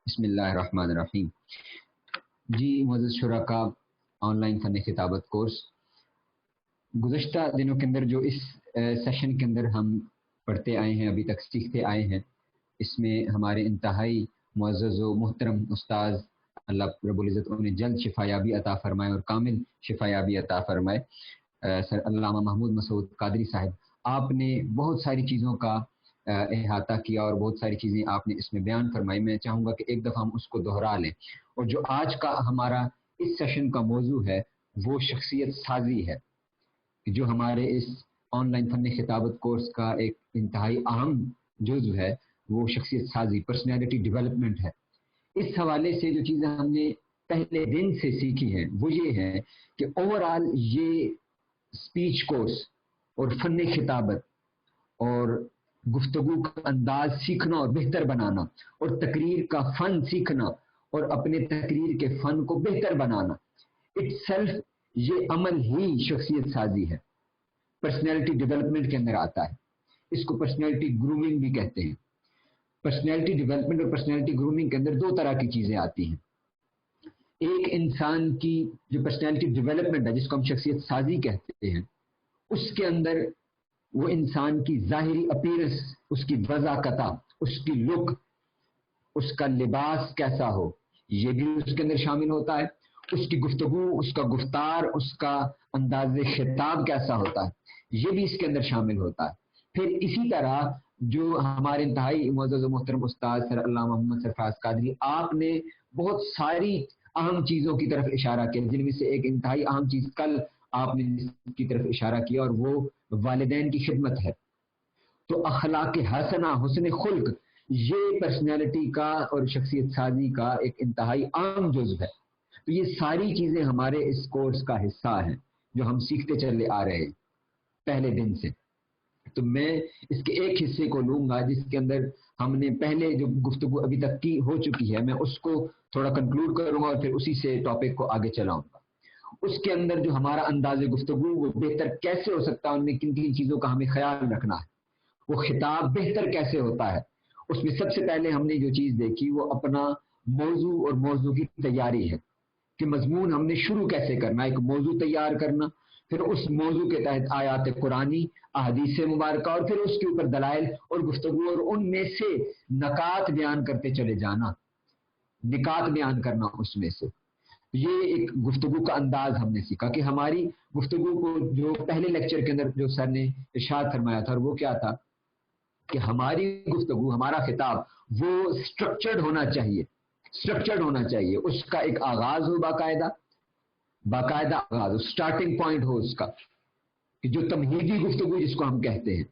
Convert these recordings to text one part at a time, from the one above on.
بسم اللہ الرحمن الرحیم۔ جی معزز شرکاء، آن لائن فن خطابت کورس گزشتہ دنوں کے اندر جو اس سیشن کے اندر ہم پڑھتے آئے ہیں، ابھی تک سیکھتے آئے ہیں، اس میں ہمارے انتہائی معزز و محترم استاذ اللہ رب العزت انہیں جلد شفایابی عطا فرمائے اور کامل شفایابی عطا فرمائے، سر علامہ محمود مسعود قادری صاحب، آپ نے بہت ساری چیزوں کا احاطہ کیا اور بہت ساری چیزیں آپ نے اس میں بیان فرمائی۔ میں چاہوں گا کہ ایک دفعہ ہم اس کو دہرا لیں، اور جو آج کا ہمارا اس سیشن کا موضوع ہے وہ شخصیت سازی ہے، جو ہمارے اس آن لائن فن خطابت کورس کا ایک انتہائی اہم جزو ہے، وہ شخصیت سازی، پرسنالٹی ڈیولپمنٹ ہے۔ اس حوالے سے جو چیزیں ہم نے پہلے دن سے سیکھی ہیں وہ یہ ہے کہ اوورآل یہ اسپیچ کورس اور فن خطابت اور گفتگو کا انداز سیکھنا اور بہتر بنانا اور تقریر کا فن سیکھنا اور اپنے تقریر کے فن کو بہتر بنانا، اٹ سیلف یہ عمل ہی شخصیت سازی ہے، پرسنالٹی ڈیولپمنٹ کے اندر آتا ہے۔ اس کو پرسنالٹی گرومنگ بھی کہتے ہیں۔ پرسنالٹی ڈیولپمنٹ اور پرسنالٹی گرومنگ کے اندر دو طرح کی چیزیں آتی ہیں۔ ایک انسان کی جو پرسنالٹی ڈیولپمنٹ ہے، جس کو ہم شخصیت سازی کہتے ہیں، اس کے اندر وہ انسان کی ظاہری اپیرنس، اس کی وضاحت، اس کی لک، اس کا لباس کیسا ہو، یہ بھی اس کے اندر شامل ہوتا ہے۔ اس کی گفتگو، اس کا گفتار، اس کا انداز خطاب کیسا ہوتا ہے، یہ بھی اس کے اندر شامل ہوتا ہے۔ پھر اسی طرح جو ہمارے انتہائی معزز و محترم استاد سر علامہ محمد سرفراز قادری، آپ نے بہت ساری اہم چیزوں کی طرف اشارہ کیا، جن میں سے ایک انتہائی اہم چیز کل آپ نے جس کی طرف اشارہ کیا، اور وہ والدین کی خدمت ہے۔ تو اخلاق حسنہ، حسن خلق، یہ پرسنالٹی کا اور شخصیت سازی کا ایک انتہائی عام جزو ہے۔ تو یہ ساری چیزیں ہمارے اس کورس کا حصہ ہیں جو ہم سیکھتے چلے آ رہے ہیں پہلے دن سے۔ تو میں اس کے ایک حصے کو لوں گا جس کے اندر ہم نے پہلے جو گفتگو ابھی تک کی ہو چکی ہے، میں اس کو تھوڑا کنکلوڈ کروں گا اور پھر اسی سے ٹاپک کو آگے چلاؤں گا۔ اس کے اندر جو ہمارا انداز گفتگو وہ بہتر کیسے ہو سکتا ہے، ان میں کن کن چیزوں کا ہمیں خیال رکھنا ہے، وہ خطاب بہتر کیسے ہوتا ہے، اس میں سب سے پہلے ہم نے جو چیز دیکھی وہ اپنا موضوع اور موضوع کی تیاری ہے کہ مضمون ہم نے شروع کیسے کرنا، ایک موضوع تیار کرنا، پھر اس موضوع کے تحت آیات قرآنی، احادیث مبارکہ، اور پھر اس کے اوپر دلائل اور گفتگو، اور ان میں سے نکات بیان کرتے چلے جانا، نکات بیان کرنا اس میں سے۔ یہ ایک گفتگو کا انداز ہم نے سیکھا کہ ہماری گفتگو کو جو پہلے لیکچر کے اندر جو سر نے ارشاد فرمایا تھا، اور وہ کیا تھا کہ ہماری گفتگو، ہمارا خطاب وہ سٹرکچرڈ ہونا چاہیے، سٹرکچرڈ ہونا چاہیے، اس کا ایک آغاز ہو، باقاعدہ آغاز، سٹارٹنگ پوائنٹ ہو اس کا، کہ جو تمہیدی گفتگو جس کو ہم کہتے ہیں،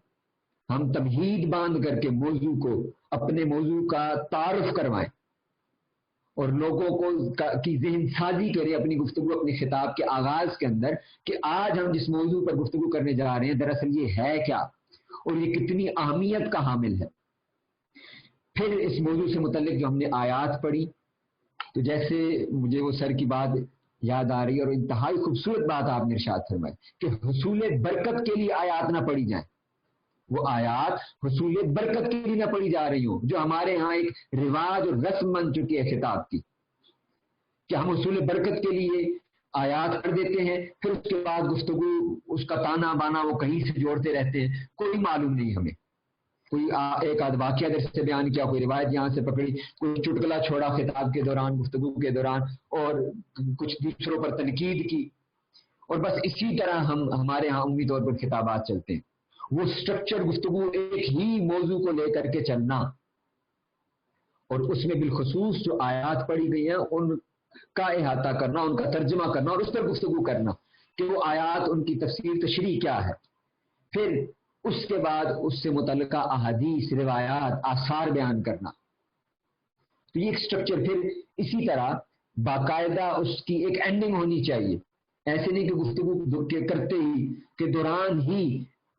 ہم تمہید باندھ کر کے موضوع کو، اپنے موضوع کا تعارف کروائیں اور لوگوں کو کی ذہن سازی کریں اپنی گفتگو، اپنے خطاب کے آغاز کے اندر، کہ آج ہم جس موضوع پر گفتگو کرنے جا رہے ہیں دراصل یہ ہے کیا اور یہ کتنی اہمیت کا حامل ہے۔ پھر اس موضوع سے متعلق جو ہم نے آیات پڑھی، تو جیسے مجھے وہ سر کی بات یاد آ رہی ہے، اور انتہائی خوبصورت بات آپ نے ارشاد فرمائی کہ حصول برکت کے لیے آیات نہ پڑھی جائیں، وہ آیات حصول برکت کے لیے نہ پڑھی جا رہی ہوں، جو ہمارے ہاں ایک رواج اور رسم بن چکی ہے خطاب کی، کہ ہم حصول برکت کے لیے آیات پڑھ دیتے ہیں، پھر اس کے بعد گفتگو، اس کا تانا بانا وہ کہیں سے جوڑتے رہتے ہیں، کوئی معلوم نہیں ہمیں، کوئی ایک آدھ واقعہ در سے بیان کیا، کوئی روایت یہاں سے پکڑی، کوئی چٹکلا چھوڑا خطاب کے دوران، گفتگو کے دوران، اور کچھ دوسروں پر تنقید کی، اور بس اسی طرح ہمارے ہاں عمومی طور پر خطابات چلتے ہیں۔ وہ سٹرکچر گفتگو، ایک ہی موضوع کو لے کر کے چلنا، اور اس میں بالخصوص جو آیات پڑھی گئی ہیں ان کا احاطہ کرنا، ان کا ترجمہ کرنا، اور اس پر گفتگو کرنا کہ وہ آیات، ان کی تفسیر تشریح کیا ہے، پھر اس کے بعد اس سے متعلقہ احادیث، روایات، آثار بیان کرنا۔ تو یہ ایک سٹرکچر، پھر اسی طرح باقاعدہ اس کی ایک اینڈنگ ہونی چاہیے، ایسے نہیں کہ گفتگو کرتے ہی کے دوران ہی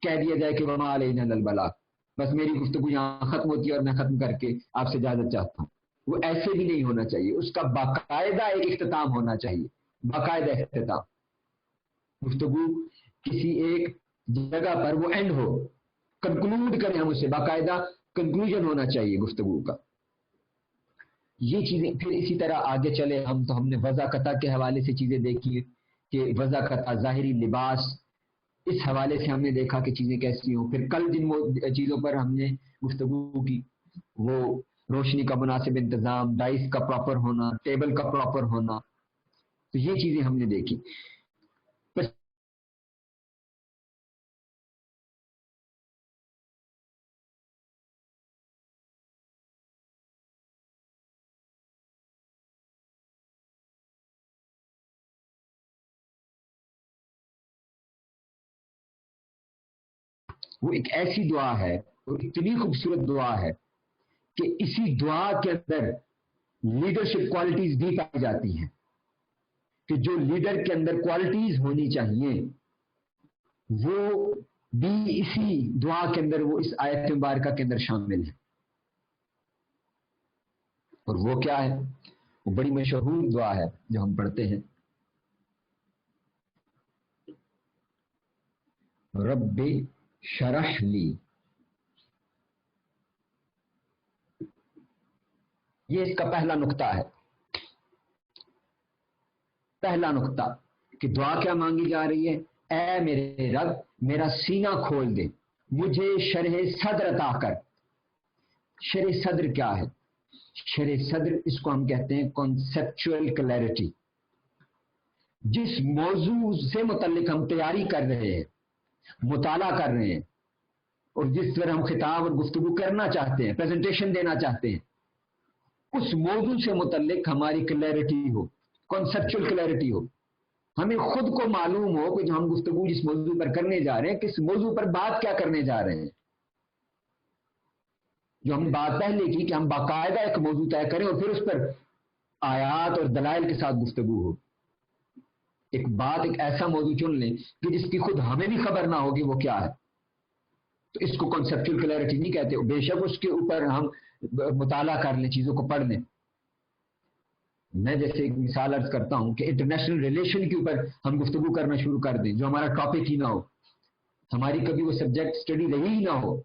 کہہ دیا جائے کہ وما علینا الا البلاغ، بس میری گفتگو یہاں ختم ہوتی ہے اور میں ختم کر کے آپ سے اجازت چاہتا ہوں۔ وہ ایسے بھی نہیں ہونا چاہیے، اس کا باقاعدہ ایک اختتام ہونا چاہیے، باقاعدہ اختتام، گفتگو کسی ایک جگہ پر وہ اینڈ ہو، کنکلوڈ کریں ہم اسے، باقاعدہ کنکلوژن ہونا چاہیے گفتگو کا۔ یہ چیزیں پھر اسی طرح آگے چلے ہم تو ہم نے وضع قطع کے حوالے سے چیزیں دیکھی کہ وضع قطع ظاہری لباس، اس حوالے سے ہم نے دیکھا کہ چیزیں کیسی ہوں. پھر کل جن چیزوں پر ہم نے گفتگو کی وہ روشنی کا مناسب انتظام، ڈائس کا پراپر ہونا، ٹیبل کا پراپر ہونا، تو یہ چیزیں ہم نے دیکھی. وہ ایک ایسی دعا ہے اور اتنی خوبصورت دعا ہے کہ اسی دعا کے اندر لیڈرشپ کوالٹیز بھی پائی جاتی ہیں کہ جو لیڈر کے اندر کوالٹیز ہونی چاہیے وہ بھی اسی دعا کے اندر، وہ اس آیت مبارکہ کے اندر شامل ہے. اور وہ کیا ہے؟ وہ بڑی مشہور دعا ہے جو ہم پڑھتے ہیں، رب شرح لی. یہ اس کا پہلا نقطہ ہے. پہلا نقطہ کہ دعا کیا مانگی جا رہی ہے؟ اے میرے رب میرا سینہ کھول دے، مجھے شرح صدر عطا کر. شرح صدر کیا ہے؟ شرح صدر اس کو ہم کہتے ہیں کنسپچول کلیئرٹی. جس موضوع سے متعلق ہم تیاری کر رہے ہیں، مطالعہ کر رہے ہیں، اور جس طرح ہم خطاب اور گفتگو کرنا چاہتے ہیں، پریزنٹیشن دینا چاہتے ہیں، اس موضوع سے متعلق ہماری کلیئرٹی ہو، کنسپچول کلیئرٹی ہو. ہمیں خود کو معلوم ہو کہ جو ہم گفتگو جس موضوع پر کرنے جا رہے ہیں، کس موضوع پر بات کیا کرنے جا رہے ہیں. جو ہم نے بات پہلے کی کہ ہم باقاعدہ ایک موضوع طے کریں اور پھر اس پر آیات اور دلائل کے ساتھ گفتگو ہو. ایک ایسا موضوع چن لیں کہ جس کی خود ہمیں بھی خبر نہ ہوگی وہ کیا ہے، تو اس کو کنسپچول کلیئرٹی نہیں کہتے. بے شک اس کے اوپر ہم مطالعہ کر لیں، چیزوں کو پڑھ لیں. میں جیسے ایک مثال عرض کرتا ہوں کہ انٹرنیشنل ریلیشن کے اوپر ہم گفتگو کرنا شروع کر دیں جو ہمارا ٹاپک ہی نہ ہو، ہماری کبھی وہ سبجیکٹ اسٹڈی رہی ہی نہ ہو،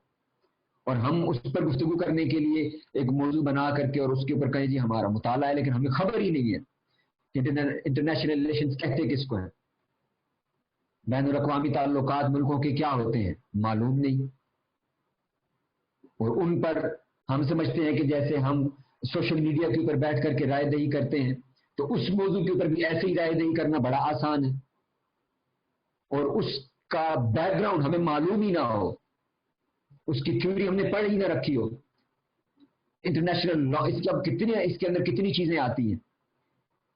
اور ہم اس پر گفتگو کرنے کے لیے ایک موضوع بنا کر کے اور اس کے اوپر کہیں جی ہمارا مطالعہ ہے، لیکن ہمیں خبر ہی نہیں ہے کہ انٹرنیشنل ریلیشن کہتے کس کو ہیں، بین الاقوامی تعلقات ملکوں کے کیا ہوتے ہیں معلوم نہیں. اور ان پر ہم سمجھتے ہیں کہ جیسے ہم سوشل میڈیا کے اوپر بیٹھ کر کے رائے دہی کرتے ہیں تو اس موضوع کے اوپر بھی ایسے ہی رائے دہی کرنا بڑا آسان ہے، اور اس کا بیک گراؤنڈ ہمیں معلوم ہی نہ ہو، اس کی تھیوری ہم نے پڑھ ہی نہ رکھی ہو. انٹرنیشنل لا اس کے اندر کتنی چیزیں آتی ہیں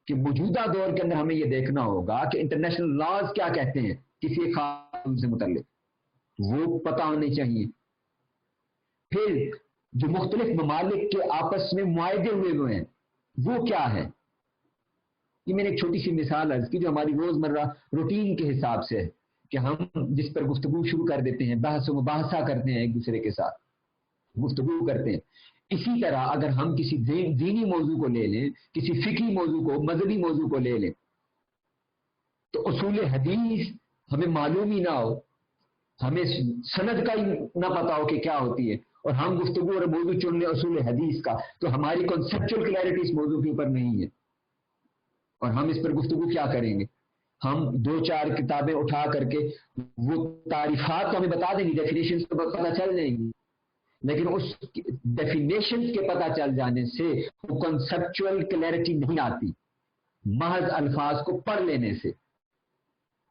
کہ موجودہ دور کے اندر ہمیں یہ دیکھنا ہوگا کہ انٹرنیشنل لاز کیا کہتے ہیں کسی ایک قانون سے متعلق، وہ پتہ ہونے چاہیے. پھر جو مختلف ممالک کے آپس میں معاہدے ہوئے ہیں وہ کیا ہے. یہ میں نے ایک چھوٹی سی مثال عرض کی جو ہماری روزمرہ روٹین کے حساب سے ہے کہ ہم جس پر گفتگو شروع کر دیتے ہیں، بحث و مباحثہ کرتے ہیں، ایک دوسرے کے ساتھ گفتگو کرتے ہیں. اسی طرح اگر ہم کسی دینی موضوع کو لے لیں، کسی فقہی موضوع کو، مذہبی موضوع کو لے لیں، تو اصول حدیث ہمیں معلوم ہی نہ ہو، ہمیں سند کا ہی نہ پتا ہو کہ کیا ہوتی ہے، اور ہم گفتگو اور موضوع چن لیں اصول حدیث کا، تو ہماری کنسپچول کلیئرٹی اس موضوع کے اوپر نہیں ہے. اور ہم اس پر گفتگو کیا کریں گے؟ ہم 2-4 کتابیں اٹھا کر کے وہ تعریفات تو ہمیں بتا دیں گی، ڈیفینیشنز تو پتہ چل جائیں گی، لیکن اس ڈیفینیشنز کے پتہ چل جانے سے وہ کنسپچول کلیئرٹی نہیں آتی محض الفاظ کو پڑھ لینے سے.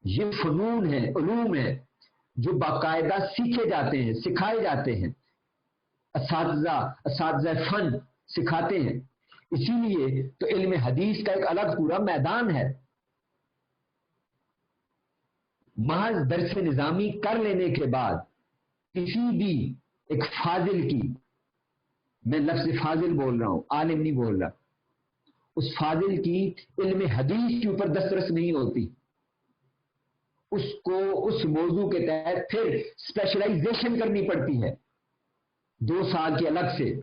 یہ فنون ہے، علوم ہے جو باقاعدہ سیکھے جاتے ہیں، سکھائے جاتے ہیں، اساتذہ فن سکھاتے ہیں. اسی لیے تو علم حدیث کا ایک الگ پورا میدان ہے. محض درس نظامی کر لینے کے بعد کسی بھی ایک فاضل کی، میں لفظ فاضل بول رہا ہوں، عالم نہیں بول رہا، اس فاضل کی علم حدیث کے اوپر دسترس نہیں ہوتی. اس کو اس موضوع کے تحت پھر اسپیشلائزیشن کرنی پڑتی ہے 2 سال کے الگ سے.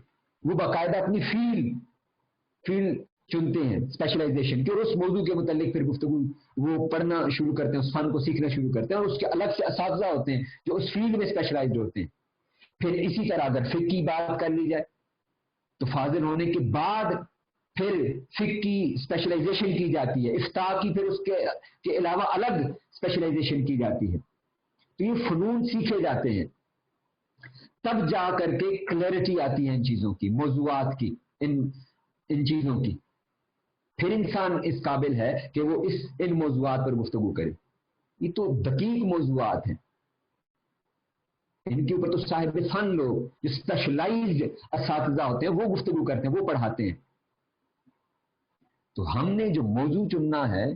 وہ باقاعدہ اپنی فیلڈ چنتے ہیں اسپیشلائزیشن کی، اور اس موضوع کے متعلق پھر گفتگو وہ پڑھنا شروع کرتے ہیں، اس فن کو سیکھنا شروع کرتے ہیں، اور اس کے الگ سے اساتذہ ہوتے ہیں جو اس فیلڈ میں اسپیشلائزڈ ہوتے ہیں. پھر اسی طرح اگر فقہ کی بات کر لی جائے تو فاضل ہونے کے بعد پھر فقہ کی اسپیشلائزیشن کی جاتی ہے، افتاء کی پھر اس کے علاوہ الگ اسپیشلائزیشن کی جاتی ہے. تو یہ فنون سیکھے جاتے ہیں، تب جا کر کے کلیئرٹی آتی ہے ان چیزوں کی، موضوعات کی، ان چیزوں کی. پھر انسان اس قابل ہے کہ وہ ان موضوعات پر گفتگو کرے. یہ تو دقیق موضوعات ہیں، ان کے اوپر تو صاحب فن لوگ جو اسپیشلائزڈ اساتذہ ہوتے ہیں وہ گفتگو کرتے ہیں، وہ پڑھاتے ہیں. تو ہم نے جو موضوع چننا ہے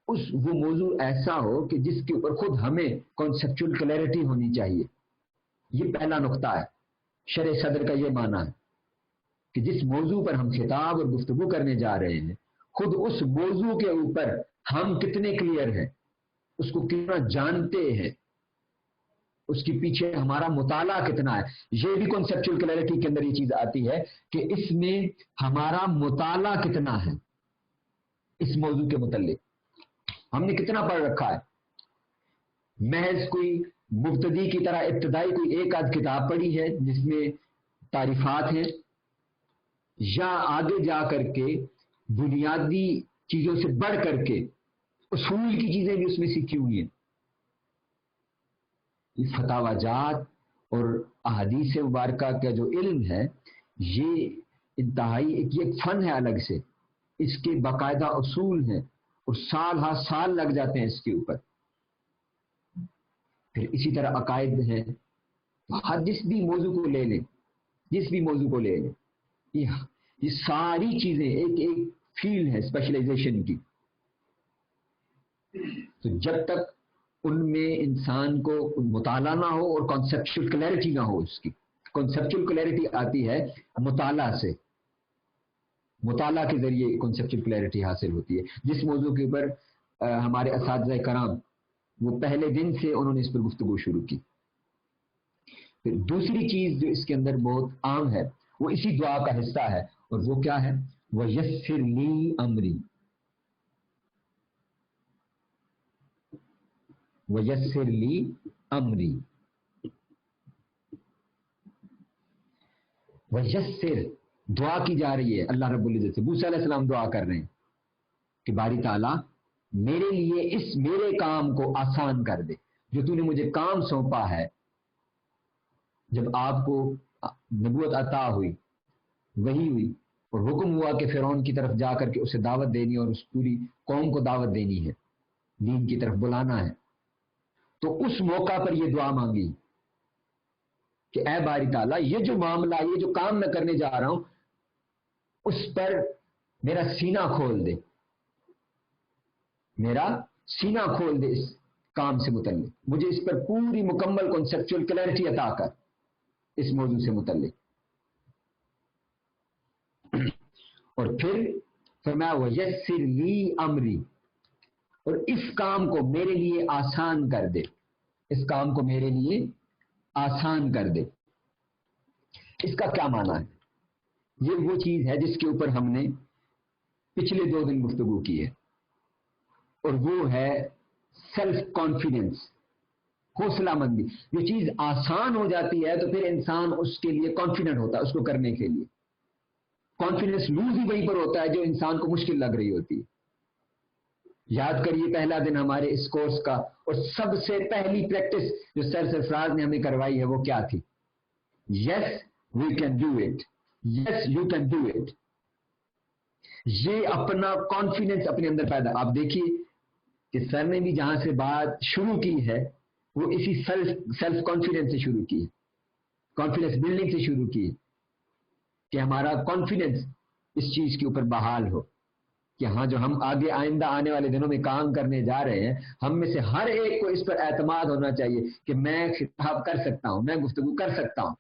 وہ موضوع ایسا ہو کہ جس کے اوپر خود ہمیں کانسیپچول کلیئرٹی ہونی چاہیے. یہ پہلا نقطہ ہے. شرح صدر کا یہ معنی ہے کہ جس موضوع پر ہم خطاب اور گفتگو کرنے جا رہے ہیں، خود اس موضوع کے اوپر ہم کتنے کلیئر ہیں، اس کو کتنا جانتے ہیں، اس کے پیچھے ہمارا مطالعہ کتنا ہے. یہ بھی کنسپچول کلیئرٹی کے اندر یہ چیز آتی ہے کہ اس میں ہمارا مطالعہ کتنا ہے، اس موضوع کے متعلق ہم نے کتنا پڑھ رکھا ہے. محض کوئی مبتدی کی طرح ابتدائی کوئی ایک آدھ کتاب پڑھی ہے جس میں تعریفات ہیں، یا آگے جا کر کے بنیادی چیزوں سے بڑھ کر کے اصول کی چیزیں بھی اس میں سیکھی ہوئی ہیں. یہ فتاوی جات اور احادیث مبارکہ کا جو علم ہے یہ انتہائی ایک فن ہے الگ سے. اس کے باقاعدہ اصول ہیں اور سال ہر سال لگ جاتے ہیں اس کے اوپر. پھر اسی طرح عقائد ہیں. جس بھی موضوع کو لے لیں یہ ساری چیزیں ایک فیلڈ ہے اسپیشلائزیشن کی. تو جب تک ان میں انسان کو مطالعہ نہ ہو اور کانسیپچول کلیئرٹی نہ ہو، اس کی کانسیپچول کلیئرٹی آتی ہے مطالعہ سے، مطالعہ کے ذریعے کانسیپچول کلیئرٹی حاصل ہوتی ہے. جس موضوع کے اوپر ہمارے اساتذہ کرام وہ پہلے دن سے انہوں نے اس پر گفتگو شروع کی. پھر دوسری چیز جو اس کے اندر بہت عام ہے وہ اسی دعا کا حصہ ہے، اور وہ کیا ہے؟ وَيَسِّرْ لِي أَمْرِي. وَيَسِّرْ لِي أَمْرِي. وَيَسِّرْ دعا کی جا رہی ہے اللہ رب العزت سے. موسیٰ علیہ السلام دعا کر رہے ہیں کہ باری تعالیٰ میرے لیے میرے کام کو آسان کر دے. جو تو نے مجھے کام سونپا ہے، جب آپ کو نبوت عطا ہوئی، وحی ہوئی اور حکم ہوا کہ فرعون کی طرف جا کر کے اسے دعوت دینی اور اس پوری قوم کو دعوت دینی ہے، دین کی طرف بلانا ہے، تو اس موقع پر یہ دعا مانگی کہ اے باری تعالیٰ یہ جو معاملہ، یہ جو کام میں کرنے جا رہا ہوں اس پر میرا سینہ کھول دے، میرا سینہ کھول دے اس کام سے متعلق، مجھے اس پر پوری مکمل کنسپچول کلیئرٹی عطا کر اس موضوع سے متعلق. اور پھر فرمایا وَيَسِّرْ لِي أَمْرِي، اور اس کام کو میرے لیے آسان کر دے، اس کام کو میرے لیے آسان کر دے. اس کا کیا معنی ہے؟ یہ وہ چیز ہے جس کے اوپر ہم نے پچھلے 2 دن گفتگو کی ہے، اور وہ ہے سیلف کانفیڈنس، حوصلہ مندی. جو چیز آسان ہو جاتی ہے تو پھر انسان اس کے لیے کانفیڈنٹ ہوتا ہے اس کو کرنے کے لیے. کانفیڈنس لوز ہی وہیں پر ہوتا ہے جو انسان کو مشکل لگ رہی ہوتی ہے. یاد کریے پہلا دن ہمارے اس کورس کا، اور سب سے پہلی پریکٹس جو سر سرفراز نے ہمیں کروائی ہے وہ کیا تھی؟ Yes we can do it, yes you can do it. یہ اپنا کانفیڈنس اپنے اندر پیدا. آپ دیکھیے کہ سر نے بھی جہاں سے بات شروع کی ہے وہ اسی سیلف کانفیڈنس سے شروع کی ہے، کانفیڈنس بلڈنگ سے شروع کی ہے کہ ہمارا کانفیڈنس اس چیز کے اوپر بحال ہو کہ ہاں جو ہم آگے آئندہ آنے والے دنوں میں کام کرنے جا رہے ہیں، ہم میں سے ہر ایک کو اس پر اعتماد ہونا چاہیے کہ میں خطاب کر سکتا ہوں، میں گفتگو کر سکتا ہوں.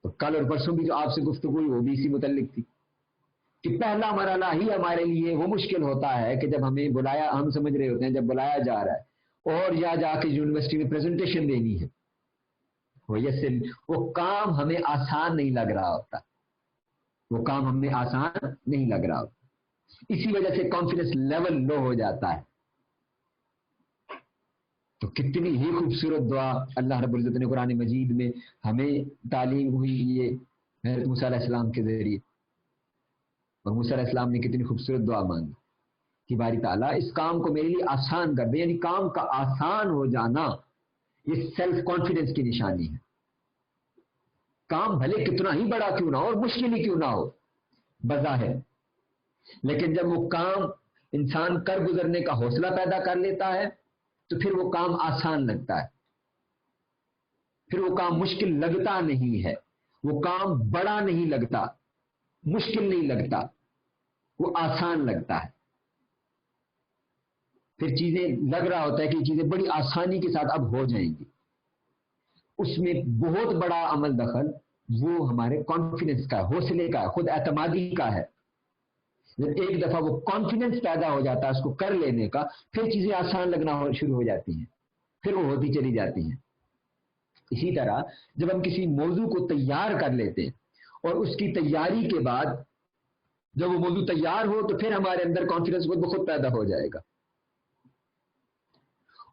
تو کل اور پرسوں بھی جو آپ سے گفتگو ہوئی وہ بھی اسی متعلق تھی کہ پہلا مرحلہ ہی ہمارے لیے وہ مشکل ہوتا ہے کہ جب ہمیں بلایا، ہم سمجھ رہے ہوتے ہیں جب بلایا جا رہا ہے اور یا جا کے یونیورسٹی میں پریزنٹیشن دینی ہے، وہ کام ہمیں آسان نہیں لگ رہا ہوتا، وہ کام ہمیں آسان نہیں لگ رہا ہوتا. اسی وجہ سے کانفیڈنس لیول لو ہو جاتا ہے. تو کتنی ہی خوبصورت دعا اللہ رب العزت نے قرآن مجید میں ہمیں تعلیم ہوئی یہ حضرت موسیٰ علیہ السلام کے ذریعے اور موسیٰ علیہ السلام نے کتنی خوبصورت دعا مانگی کہ باری تعالیٰ اس کام کو میرے لیے آسان کر دے. یعنی کام کا آسان ہو جانا یہ سیلف کانفیڈنس کی نشانی ہے. کام بھلے کتنا ہی بڑا کیوں نہ ہو اور مشکل ہی کیوں نہ ہو بظاہر، لیکن جب وہ کام انسان کر گزرنے کا حوصلہ پیدا کر لیتا ہے تو پھر وہ کام آسان لگتا ہے، پھر وہ کام مشکل لگتا نہیں ہے، وہ کام بڑا نہیں لگتا، مشکل نہیں لگتا، وہ آسان لگتا ہے. پھر چیزیں لگ رہا ہوتا ہے کہ یہ چیزیں بڑی آسانی کے ساتھ اب ہو جائیں گی. اس میں بہت بڑا عمل دخل وہ ہمارے کانفیڈنس کا ہے، حوصلے کا ہے، خود اعتمادی کا ہے. جب ایک دفعہ وہ کانفیڈنس پیدا ہو جاتا ہے اس کو کر لینے کا، پھر چیزیں آسان لگنا شروع ہو جاتی ہیں، پھر وہ ہوتی چلی جاتی ہیں. اسی طرح جب ہم کسی موضوع کو تیار کر لیتے ہیں اور اس کی تیاری کے بعد جب وہ موضوع تیار ہو تو پھر ہمارے اندر کانفیڈنس خود بخود پیدا ہو جائے گا.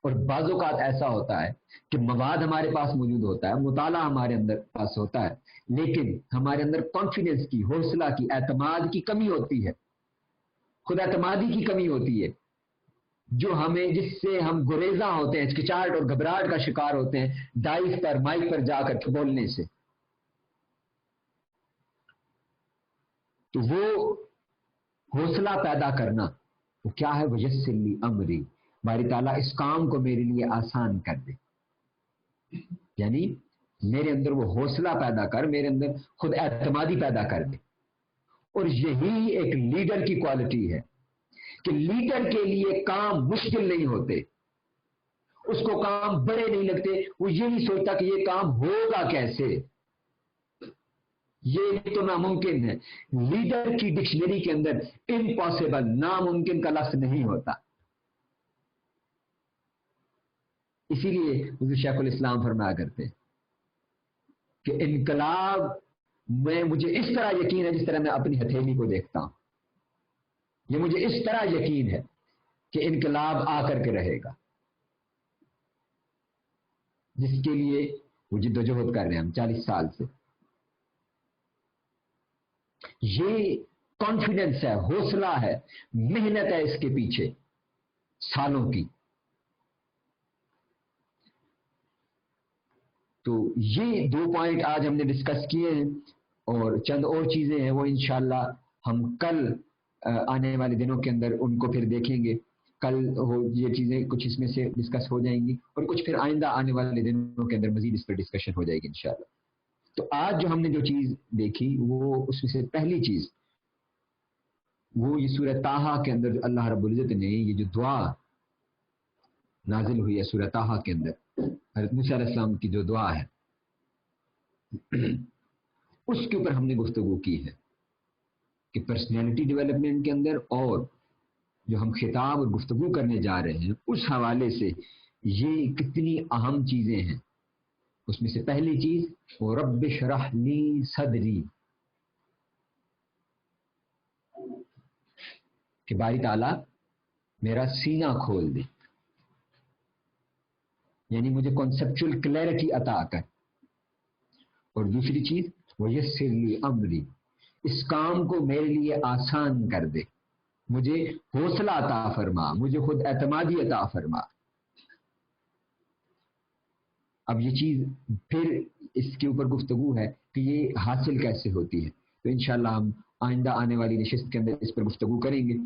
اور بعض اوقات ایسا ہوتا ہے کہ مواد ہمارے پاس موجود ہوتا ہے، مطالعہ ہمارے اندر پاس ہوتا ہے، لیکن ہمارے اندر کانفیڈنس کی، حوصلہ کی، اعتماد کی کمی ہوتی ہے، خود اعتمادی کی کمی ہوتی ہے، جو ہمیں جس سے ہم گریزاں ہوتے ہیں، ہچکچاہٹ اور گھبراہٹ کا شکار ہوتے ہیں ڈائس پر، مائک پر جا کر کے بولنے سے. تو وہ حوصلہ پیدا کرنا وہ کیا ہے؟ وَيَسِّرْ لِي أَمْرِي، باری تعالیٰ اس کام کو میرے لیے آسان کر دے. یعنی میرے اندر وہ حوصلہ پیدا کر، میرے اندر خود اعتمادی پیدا کر دے. اور یہی ایک لیڈر کی کوالٹی ہے کہ لیڈر کے لیے کام مشکل نہیں ہوتے، اس کو کام بڑے نہیں لگتے، وہ یہ نہیں سوچتا کہ یہ کام ہوگا کیسے، یہ تو ناممکن ہے. لیڈر کی ڈکشنری کے اندر امپاسبل، ناممکن کا لفظ نہیں ہوتا. اسی لیے حضور شیخ الاسلام فرمایا کرتے کہ انقلاب میں مجھے اس طرح یقین ہے جس طرح میں اپنی ہتھیلی کو دیکھتا ہوں. یہ مجھے اس طرح یقین ہے کہ انقلاب آ کر کے رہے گا، جس کے لیے وہ جدوجہد کر رہے ہیں ہم 40 سال سے. یہ کانفیڈنس ہے، حوصلہ ہے، محنت ہے اس کے پیچھے سالوں کی. تو یہ 2 پوائنٹ آج ہم نے ڈسکس کیے ہیں، اور چند اور چیزیں ہیں وہ انشاءاللہ ہم کل آنے والے دنوں کے اندر ان کو پھر دیکھیں گے. کل یہ چیزیں کچھ اس میں سے ڈسکس ہو جائیں گی اور کچھ پھر آئندہ آنے والے دنوں کے اندر مزید اس پر ڈسکشن ہو جائے گی انشاءاللہ. تو آج جو ہم نے جو چیز دیکھی وہ اس میں سے پہلی چیز وہ یہ سورہ طٰہٰ کے اندر اللہ رب العزت نے یہ جو دعا نازل ہوئی ہے سورہ طٰہٰ کے اندر، حضرت موسیٰ علیہ السلام کی جو دعا ہے اس کے اوپر ہم نے گفتگو کی ہے کہ پرسنالٹی ڈیولپمنٹ کے اندر اور جو ہم خطاب اور گفتگو کرنے جا رہے ہیں اس حوالے سے یہ کتنی اہم چیزیں ہیں. اس میں سے پہلی چیز وہ رب اشرح لی صدری، کہ باری تعالیٰ میرا سینہ کھول دے، یعنی مجھے کانسیپچول کلیئرٹی عطا کر. اور دوسری چیز وَيَسِّرْ لِي أَمْرِي، اس کام کو میرے لیے آسان کر دے، مجھے حوصلہ عطا فرما، مجھے خود اعتمادی عطا فرما. اب یہ چیز پھر اس کے اوپر گفتگو ہے کہ یہ حاصل کیسے ہوتی ہے، تو انشاءاللہ ہم آئندہ آنے والی نشست کے اندر اس پر گفتگو کریں گے.